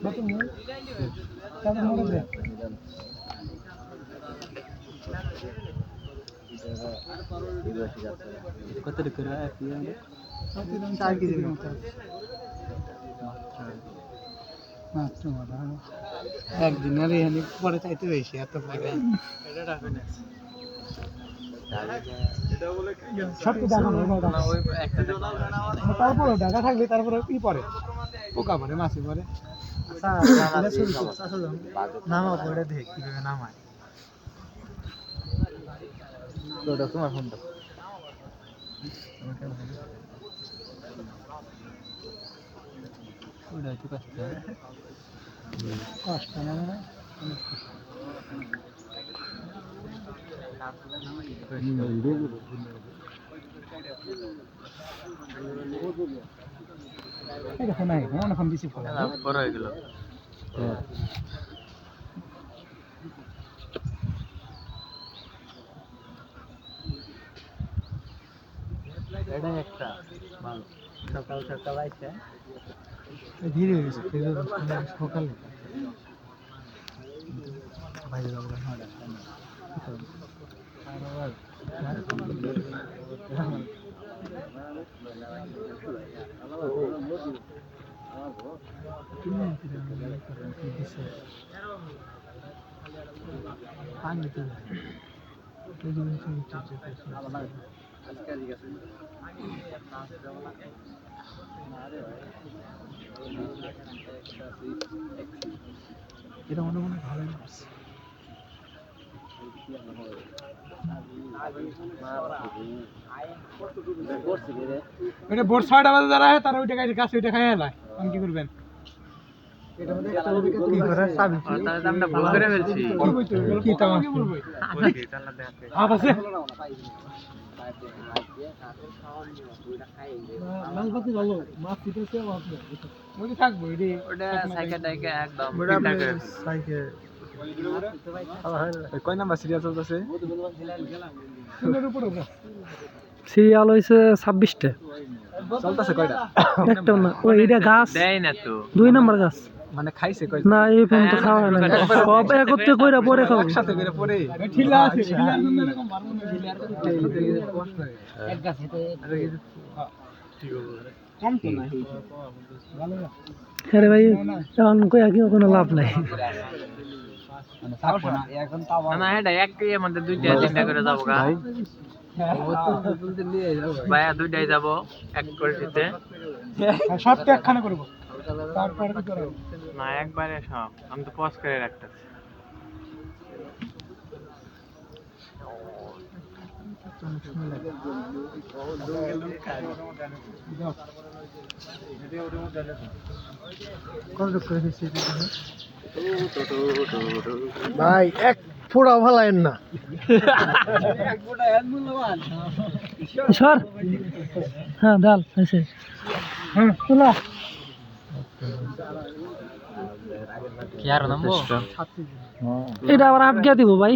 কত করে একদিনের এখানে পরে চাইতে বেশি এত পয়সা তারপরে ঢাকা থাকলে তারপরে কি পরে পোকা পরে মাছি পরে নামা পরে দেখ কিভাবে নামায় তোমার ফোনটা কষ্ট না দেখো নাই অনেকক্ষণ বেশি বড় হয়ে গেল এটা একটা ভালো সকাল সকাল আইছে ধীরে হয়ে গেছে সকালে বাইরে যাবো এটা মনে মনে ভালো লাগছে এটা বোর্ড 6টা বাজে যারা হয় তারা ওইটা গাছে গাছ ওইটা খাই হেলায় আমি কি করবেন এটা মধ্যে একটা কি করে চাবি তাহলে দামটা ভুল করে ফেলছি কি তাও কি বলবো আছে মাছ ভাত ভালো মাছ পিটেছে আছে ওই থাকবো ওটা সাইকেল টাইকে একদম ঠিকঠাক করে সাইকেল কয় নাম্বার সিরিয়াল চলতেছে সিরিয়াল হইছে 26টা চলতেছে কয়টা একটা না ওই এটা গাছ দেয় না তো 2 নাম্বার গাছ মানে খাইছে কয় না এই পর্যন্ত খাওয়া হয় না সব একত্রে কইরা পরে খাও একসাথে করে পরে ঠিলা আছে ঠিলার জন্য এরকম মারবো না ঠিলার কষ্ট হয় এক গাছ হতে ঠিক হবে কম তো না ভালো আরে ভাই এখন কই আগে কোনো লাভ নাই মানে থাকবো না এখন তাও না এটা একই মধ্যে 2টা 3টা করে যাবো গা ভাই 2টাই যাব এক করে দিতে সবটা একখানে করব তারপর কি করব না একবারে সব আমি তো পজ করে রাখতেছি ভাই এক ফোড়া ভালায়েন না সর হ্যাঁ ডাল আছে হ্যাঁ চলো কি আর নামবো এটা আবার আটকে দিব ভাই